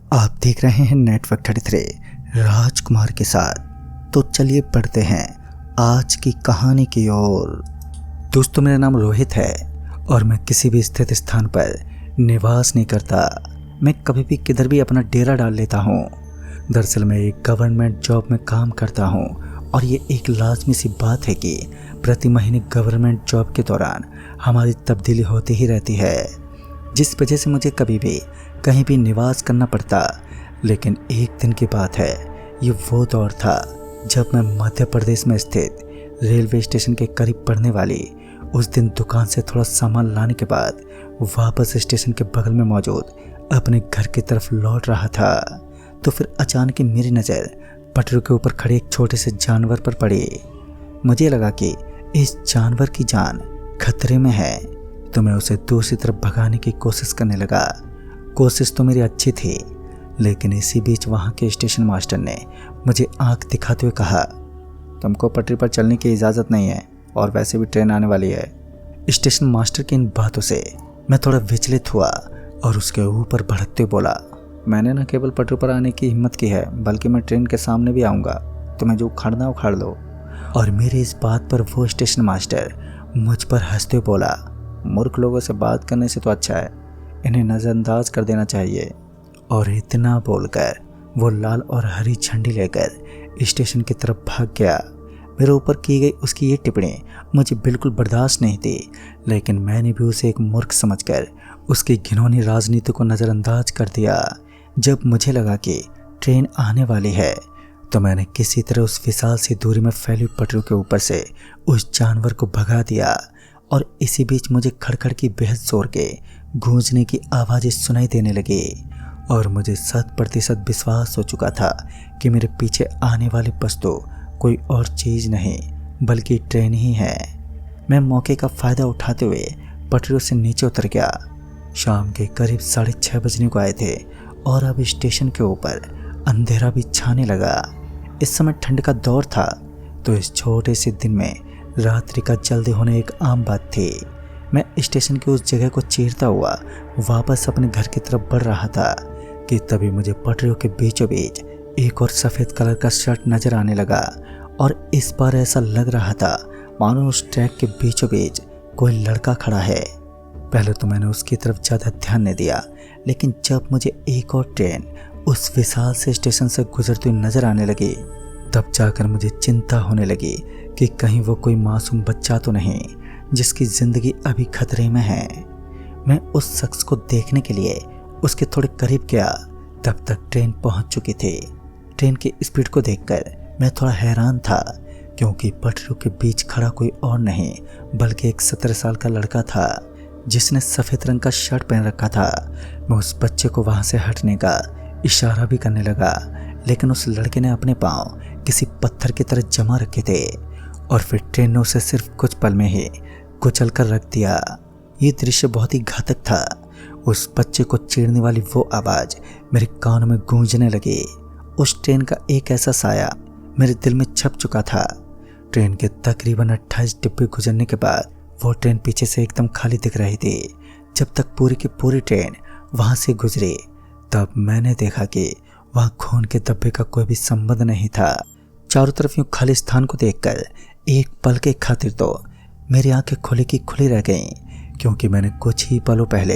आप देख रहे हैं नेटवर्क 33 राजकुमार के साथ। तो चलिए पढ़ते हैं आज की कहानी की ओर। दोस्तों, मेरा नाम रोहित है और मैं किसी भी स्थित स्थान पर निवास नहीं करता। मैं कभी भी किधर भी अपना डेरा डाल लेता हूँ। दरअसल मैं एक गवर्नमेंट जॉब में काम करता हूँ और ये एक लाजमी सी बात है कि प्रति महीने गवर्नमेंट जॉब के दौरान हमारी तब्दीली होती ही रहती है, जिस वजह से मुझे कभी भी कहीं भी निवास करना पड़ता। लेकिन एक दिन की बात है, ये वो दौर था जब मैं मध्य प्रदेश में स्थित रेलवे स्टेशन के करीब पड़ने वाली उस दिन दुकान से थोड़ा सामान लाने के बाद वापस स्टेशन के बगल में मौजूद अपने घर की तरफ लौट रहा था। तो फिर अचानक मेरी नज़र पटरी के ऊपर खड़े एक छोटे से जानवर पर पड़ी। मुझे लगा कि इस जानवर की जान खतरे में है, तो मैं उसे दूसरी तरफ भगाने की कोशिश करने लगा। कोशिश तो मेरी अच्छी थी, लेकिन इसी बीच वहाँ के स्टेशन मास्टर ने मुझे आंख दिखाते हुए कहा, तुमको पटरी पर चलने की इजाज़त नहीं है और वैसे भी ट्रेन आने वाली है। स्टेशन मास्टर की इन बातों से मैं थोड़ा विचलित हुआ और उसके ऊपर भड़कते हुए बोला, मैंने न केवल पटरी पर आने की हिम्मत की है, बल्कि मैं ट्रेन के सामने भी आऊँगा। तुम्हें जो उखाड़ना उखाड़ लो। और मेरी इस बात पर वो स्टेशन मास्टर मुझ पर हंसते हुए बोला, मूर्ख लोगों से बात करने से तो अच्छा है इन्हें नज़रअंदाज कर देना चाहिए। और इतना बोलकर वो लाल और हरी झंडी लेकर स्टेशन की तरफ भाग गया। मेरे ऊपर की गई उसकी ये टिप्पणी मुझे बिल्कुल बर्दाश्त नहीं थी, लेकिन मैंने भी उसे एक मूर्ख समझकर उसकी घिनौनी राजनीति को नज़रअंदाज कर दिया। जब मुझे लगा कि ट्रेन आने वाली है, तो मैंने किसी तरह उस विशाल सी दूरी में फैली पटरियों के ऊपर से उस जानवर को भगा दिया। और इसी बीच मुझे खड़खड़ की बेहद जोर के गूंजने की आवाज़ें सुनाई देने लगी और मुझे 100% विश्वास हो चुका था कि मेरे पीछे आने वाली बस तो कोई और चीज़ नहीं बल्कि ट्रेन ही है। मैं मौके का फ़ायदा उठाते हुए पटरियों से नीचे उतर गया। शाम के करीब 6:30 बजने को आए थे और अब स्टेशन के ऊपर अंधेरा भी छाने लगा। इस समय ठंड का दौर था, तो इस छोटे से दिन में रात्रि का जल्दी होने एक आम बात थी। मैं स्टेशन की उस जगह को चीरता हुआ वापस अपने घर की तरफ बढ़ रहा था कि तभी मुझे पटरियों के बीचों बीच एक और सफ़ेद कलर का शर्ट नज़र आने लगा। और इस बार ऐसा लग रहा था मानो उस ट्रैक के बीचों बीच कोई लड़का खड़ा है। पहले तो मैंने उसकी तरफ ज़्यादा ध्यान नहीं दिया, लेकिन जब मुझे एक और ट्रेन उस विशाल से स्टेशन से गुजरती हुई नज़र आने लगी, तब जाकर मुझे चिंता होने लगी कि कहीं वो कोई मासूम बच्चा तो नहीं जिसकी ज़िंदगी अभी खतरे में है। मैं उस शख्स को देखने के लिए उसके थोड़े करीब गया, तब तक ट्रेन पहुंच चुकी थी। ट्रेन की स्पीड को देखकर मैं थोड़ा हैरान था, क्योंकि पटरियों के बीच खड़ा कोई और नहीं बल्कि एक 17 साल का लड़का था जिसने सफ़ेद रंग का शर्ट पहन रखा था। मैं उस बच्चे को वहाँ से हटने का इशारा भी करने लगा, लेकिन उस लड़के ने अपने पाँव किसी पत्थर की तरह जमा रखे थे और फिर ट्रेन ने उसे सिर्फ कुछ पल में ही कुचल कर रख दिया। ये दृश्य बहुत ही घातक था। उस बच्चे को चीरने वाली वो आवाज़ मेरे कानों में गूंजने लगी। उस ट्रेन का एक ऐसा साया मेरे दिल में छप चुका था। ट्रेन के तकरीबन 28 डिब्बे गुजरने के बाद वो ट्रेन पीछे से एकदम खाली दिख रही थी। जब तक पूरी की पूरी ट्रेन वहाँ से गुजरी, तब मैंने देखा कि वहाँ खून के धब्बे का कोई भी संबंध नहीं था। चारों तरफ यूँ खाली स्थान को देखकर एक पल के खातिर तो मेरी आंखें खुली की खुली रह गईं, क्योंकि मैंने कुछ ही पलों पहले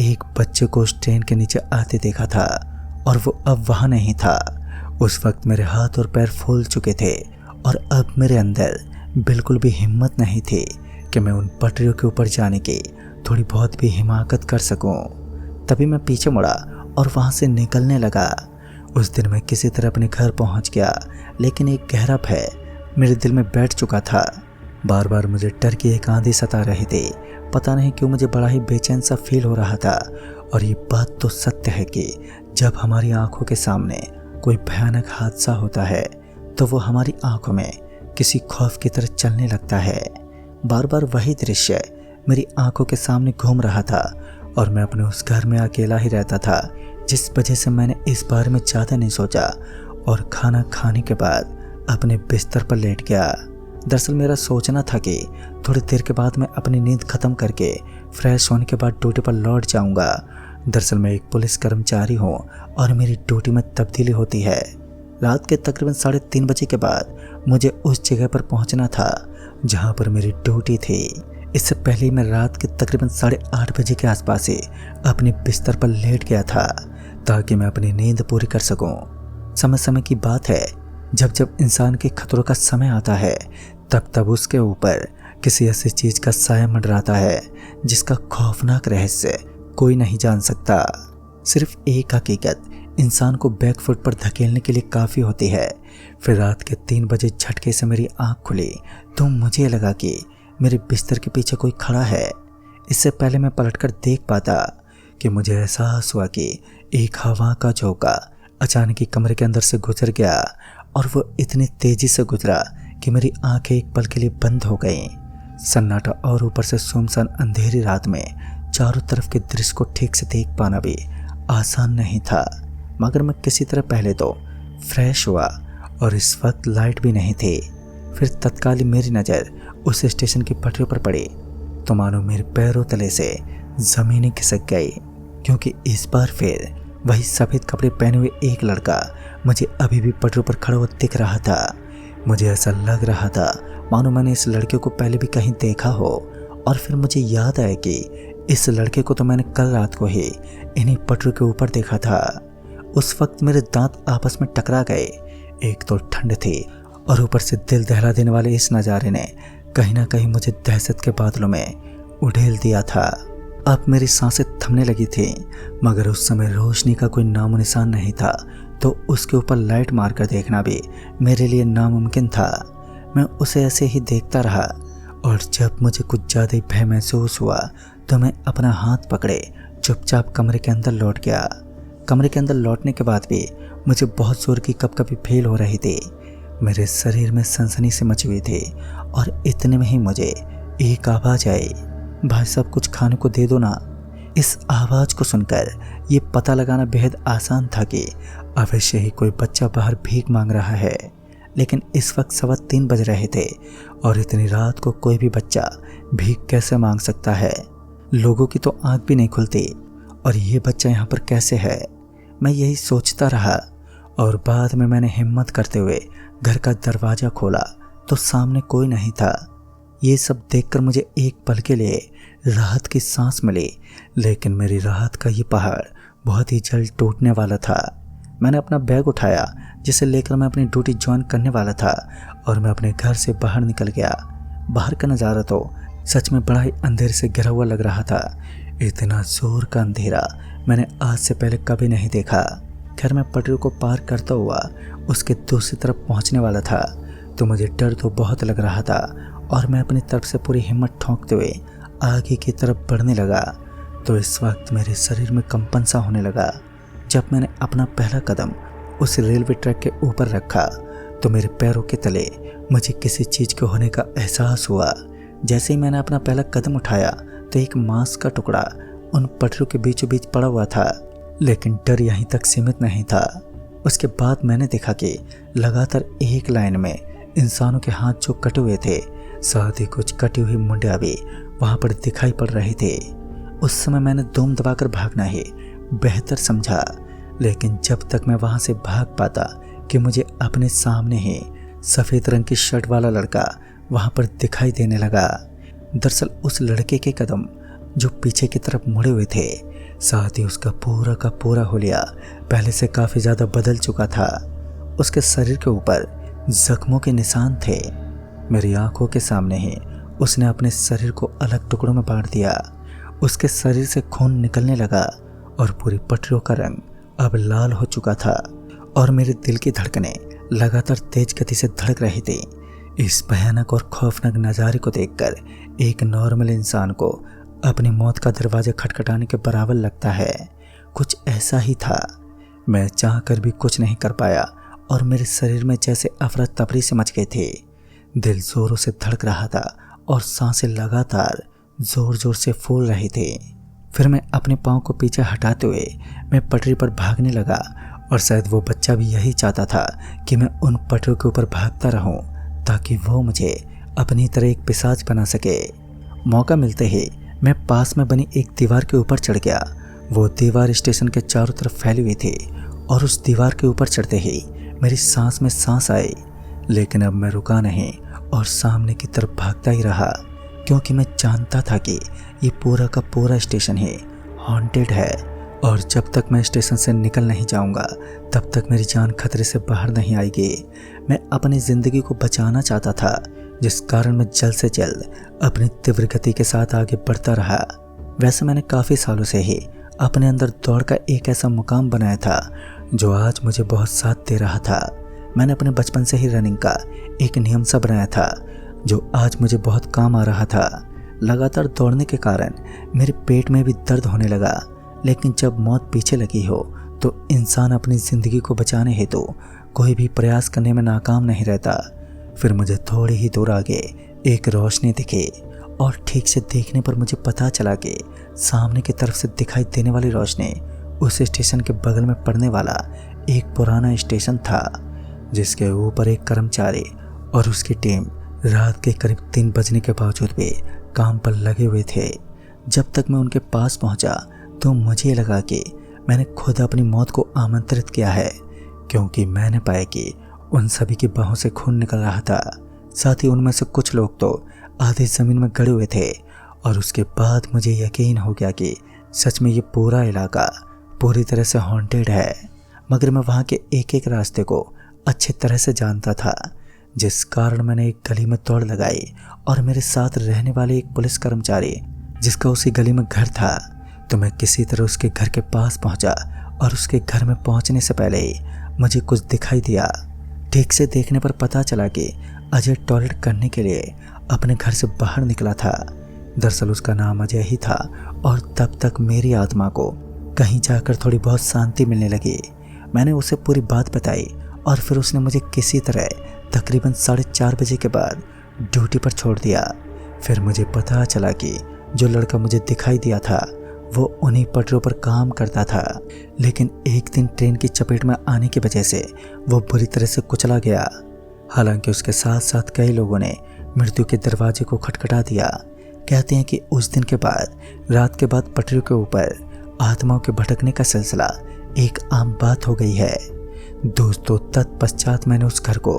एक बच्चे को उस ट्रेन के नीचे आते देखा था और वो अब वहाँ नहीं था। उस वक्त मेरे हाथ और पैर फूल चुके थे और अब मेरे अंदर बिल्कुल भी हिम्मत नहीं थी कि मैं उन पटरियों के ऊपर जाने की थोड़ी बहुत भी हिमाकत कर सकूं। तभी मैं पीछे मुड़ा और वहाँ से निकलने लगा। उस दिन मैं किसी तरह अपने घर पहुँच गया, लेकिन एक गहरा भय मेरे दिल में बैठ चुका था। बार बार मुझे डर की एक आंधी सता रही थी। पता नहीं क्यों मुझे बड़ा ही बेचैन सा फील हो रहा था। और ये बात तो सत्य है कि जब हमारी आंखों के सामने कोई भयानक हादसा होता है, तो वो हमारी आंखों में किसी खौफ की तरह चलने लगता है। बार बार वही दृश्य मेरी आंखों के सामने घूम रहा था और मैं अपने उस घर में अकेला ही रहता था, जिस वजह से मैंने इस बारे में ज़्यादा नहीं सोचा और खाना खाने के बाद अपने बिस्तर पर लेट गया। दरअसल मेरा सोचना था कि थोड़ी देर के बाद मैं अपनी नींद ख़त्म करके फ्रेश होने के बाद ड्यूटी पर लौट जाऊंगा। दरअसल मैं एक पुलिस कर्मचारी हूँ और मेरी ड्यूटी में तब्दीली होती है। रात के तकरीबन 3:30 बजे के बाद मुझे उस जगह पर पहुँचना था जहाँ पर मेरी ड्यूटी थी। इससे पहले मैं रात के तकरीबन 8:30 बजे के आसपास ही अपने बिस्तर पर लेट गया था ताकि मैं अपनी नींद पूरी कर सकूं। समय समय की बात है, जब जब इंसान के खतरों का समय आता है तब तब उसके ऊपर किसी ऐसी चीज का साया मंडराता है जिसका खौफनाक रहस्य कोई नहीं जान सकता। सिर्फ एक हकीकत इंसान को बैकफुट पर धकेलने के लिए काफ़ी होती है। फिर रात के 3 बजे झटके से मेरी आंख खुली तो मुझे लगा कि मेरे बिस्तर के पीछे कोई खड़ा है। इससे पहले मैं पलटकर देख पाता कि मुझे एहसास हुआ कि एक हवा का झोंका अचानक ही कमरे के अंदर से गुजर गया और वो इतनी तेजी से गुजरा कि मेरी आंखें एक पल के लिए बंद हो गईं। सन्नाटा और ऊपर से सुनसान अंधेरी रात में चारों तरफ के दृश्य को ठीक से देख पाना भी आसान नहीं था, मगर मैं किसी तरह पहले तो फ्रेश हुआ और इस वक्त लाइट भी नहीं थी। फिर तत्काल ही मेरी नज़र उस स्टेशन की पटरियों पर पड़ी तो मानो मेरे पैरों तले से ज़मीन ही खिसक गई, क्योंकि इस बार फिर वही सफ़ेद कपड़े पहने हुए एक लड़का मुझे अभी भी पटरियों पर खड़ा हुआ दिख रहा था। मुझे ऐसा लग रहा था मानो मैंने इस लड़के को पहले भी कहीं देखा हो। और फिर मुझे याद आया कि इस लड़के को तो मैंने कल रात को ही इन्हीं पटरियों के ऊपर देखा था। उस वक्त मेरे दांत आपस में टकरा गए। एक तो ठंड थी और ऊपर से दिल दहला देने वाले इस नज़ारे ने कहीं ना कहीं मुझे दहशत के बादलों में उड़ेल दिया था। अब मेरी सांसें थमने लगी थी, मगर उस समय रोशनी का कोई नामो निशान नहीं था, तो उसके ऊपर लाइट मारकर देखना भी मेरे लिए नामुमकिन था। मैं उसे ऐसे ही देखता रहा और जब मुझे कुछ ज़्यादा ही भय महसूस हुआ तो मैं अपना हाथ पकड़े चुपचाप कमरे के अंदर लौट गया। कमरे के अंदर लौटने के बाद भी मुझे बहुत जोर की कपकपी फील हो रही थी। मेरे शरीर में सनसनी से मची हुई थी और इतने में ही मुझे एक आवाज़ आई, भाई साहब कुछ खाने को दे दो ना। इस आवाज़ को सुनकर ये पता लगाना बेहद आसान था कि अवश्य ही कोई बच्चा बाहर भीख मांग रहा है, लेकिन इस वक्त 3:15 बज रहे थे और इतनी रात को कोई भी बच्चा भीख कैसे मांग सकता है। लोगों की तो आंख भी नहीं खुलती और ये बच्चा यहाँ पर कैसे है। मैं यही सोचता रहा और बाद में मैंने हिम्मत करते हुए घर का दरवाज़ा खोला तो सामने कोई नहीं था। ये सब देखकर मुझे एक पल के लिए राहत की सांस मिली, लेकिन मेरी राहत का ये पहाड़ बहुत ही जल्द टूटने वाला था। मैंने अपना बैग उठाया जिसे लेकर मैं अपनी ड्यूटी ज्वाइन करने वाला था और मैं अपने घर से बाहर निकल गया। बाहर का नज़ारा तो सच में बड़ा ही अंधेरे से घिरा हुआ लग रहा था। इतना जोर का अंधेरा मैंने आज से पहले कभी नहीं देखा। खैर मैं पटरी को पार करता हुआ उसके दूसरी तरफ पहुंचने वाला था तो मुझे डर तो बहुत लग रहा था और मैं अपनी तरफ से पूरी हिम्मत ठोंकते हुए आगे की तरफ बढ़ने लगा। तो इस वक्त मेरे शरीर में कंपन सा होने लगा। जब मैंने अपना पहला कदम उस रेलवे ट्रैक के ऊपर रखा तो मेरे पैरों के तले मुझे किसी चीज़ के होने का एहसास हुआ। जैसे ही मैंने अपना पहला कदम उठाया तो एक मांस का टुकड़ा उन पटरियों के बीचों बीच पड़ा हुआ था, लेकिन डर यहीं तक सीमित नहीं था। उसके बाद मैंने देखा कि लगातार एक लाइन में इंसानों के हाथ जो कटे हुए थे, साथ ही कुछ कटी हुई मुंडिया भी वहाँ पर दिखाई पड़ रहे थे। उस समय मैंने दम दबाकर भागना ही बेहतर समझा, लेकिन जब तक मैं वहाँ से भाग पाता कि मुझे अपने सामने ही सफ़ेद रंग की शर्ट वाला लड़का वहाँ पर दिखाई देने लगा। दरअसल उस लड़के के कदम जो पीछे की तरफ मुड़े हुए थे, साथ ही उसका पूरा का पूरा हुलिया पहले से काफ़ी ज़्यादा बदल चुका था। उसके शरीर के ऊपर जख्मों के निशान थे। मेरी आंखों के सामने ही उसने अपने शरीर को अलग टुकड़ों में बांट दिया। उसके शरीर से खून निकलने लगा और पूरी पटरियों का रंग अब लाल हो चुका था और मेरे दिल की धड़कनें लगातार तेज गति से धड़क रही थी। इस भयानक और खौफनाक नज़ारे को देखकर एक नॉर्मल इंसान को अपनी मौत का दरवाजा खटखटाने के बराबर लगता है। कुछ ऐसा ही था। मैं चाहकर भी कुछ नहीं कर पाया और मेरे शरीर में जैसे अफरा तफरी से मच गई थी। दिल जोरों से धड़क रहा था और सांसें लगातार जोर जोर से फूल रही थी। फिर मैं अपने पाँव को पीछे हटाते हुए मैं पटरी पर भागने लगा और शायद वो बच्चा भी यही चाहता था कि मैं उन पटरियों के ऊपर भागता रहूं ताकि वो मुझे अपनी तरह एक पिशाच बना सके। मौका मिलते ही मैं पास में बनी एक दीवार के ऊपर चढ़ गया वो दीवार स्टेशन के चारों तरफ फैली हुई थी और उस दीवार के ऊपर चढ़ते ही मेरी सांस में सांस आई। लेकिन अब मैं रुका नहीं और सामने की तरफ भागता ही रहा, क्योंकि मैं जानता था कि ये पूरा का पूरा स्टेशन ही हॉन्टेड है और जब तक मैं स्टेशन से निकल नहीं जाऊंगा तब तक मेरी जान खतरे से बाहर नहीं आएगी। मैं अपनी ज़िंदगी को बचाना चाहता था, जिस कारण मैं जल्द से जल्द अपनी तीव्र गति के साथ आगे बढ़ता रहा। वैसे मैंने काफ़ी सालों से ही अपने अंदर दौड़ का एक ऐसा मुकाम बनाया था जो आज मुझे बहुत साथ दे रहा था। मैंने अपने बचपन से ही रनिंग का एक नियम सा बनाया था जो आज मुझे बहुत काम आ रहा था। लगातार दौड़ने के कारण मेरे पेट में भी दर्द होने लगा, लेकिन जब मौत पीछे लगी हो तो इंसान अपनी ज़िंदगी को बचाने हेतु कोई भी प्रयास करने में नाकाम नहीं रहता। फिर मुझे थोड़ी ही दूर आगे एक रोशनी दिखी और ठीक से देखने पर मुझे पता चला कि सामने की तरफ से दिखाई देने वाली रोशनी उस स्टेशन के बगल में पड़ने वाला एक पुराना स्टेशन था, जिसके ऊपर एक कर्मचारी और उसकी टीम रात के करीब 3 बजने के बावजूद भी काम पर लगे हुए थे। जब तक मैं उनके पास पहुंचा तो मुझे लगा कि मैंने खुद अपनी मौत को आमंत्रित किया है, क्योंकि मैंने पाया कि उन सभी की बाहों से खून निकल रहा था। साथ ही उनमें से कुछ लोग तो आधे ज़मीन में गड़े हुए थे। और उसके बाद मुझे यकीन हो गया कि सच में ये पूरा इलाका पूरी तरह से हॉन्टेड है। मगर मैं वहाँ के एक एक रास्ते को अच्छी तरह से जानता था, जिस कारण मैंने एक गली में दौड़ लगाई और मेरे साथ रहने वाले एक पुलिस कर्मचारी जिसका उसी गली में घर था, तो मैं किसी तरह उसके घर के पास पहुंचा और उसके घर में पहुंचने से पहले ही मुझे कुछ दिखाई दिया। ठीक से देखने पर पता चला कि अजय टॉयलेट करने के लिए अपने घर से बाहर निकला था। दरअसल उसका नाम अजय ही था और तब तक मेरी आत्मा को कहीं जाकर थोड़ी बहुत शांति मिलने लगी। मैंने उसे पूरी बात बताई और फिर उसने मुझे किसी तरह तकरीबन 4:30 बजे के बाद ड्यूटी पर छोड़ दिया। फिर मुझे पता चला कि जो लड़का मुझे दिखाई दिया था वो उन्हीं पटरियों पर काम करता था, लेकिन एक दिन ट्रेन की चपेट में आने की वजह से वो बुरी तरह से कुचला गया। हालांकि उसके साथ साथ कई लोगों ने मृत्यु के दरवाजे को खटखटा दिया। कहते हैं कि उस दिन के बाद रात के बाद पटरियों के ऊपर आत्माओं के भटकने का सिलसिला एक आम बात हो गई है। दोस्तों, तत्पश्चात मैंने उस घर को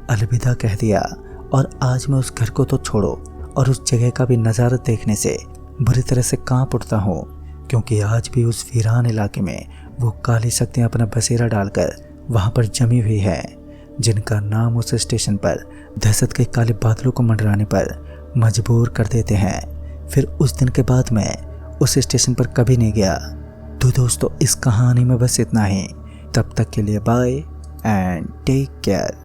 अलविदा कह दिया और आज मैं उस घर को तो छोड़ो और उस जगह का भी नज़ारा देखने से बुरी तरह से कांप उठता हूँ, क्योंकि आज भी उस वीरान इलाके में वो काली शक्तियाँ अपना बसेरा डालकर वहाँ पर जमी हुई है, जिनका नाम उस स्टेशन पर दहशत के काले बादलों को मंडराने पर मजबूर कर देते हैं। फिर उस दिन के बाद मैं उस स्टेशन पर कभी नहीं गया। तो दोस्तों, इस कहानी में बस इतना ही। तब तक के लिए बाय एंड टेक केयर।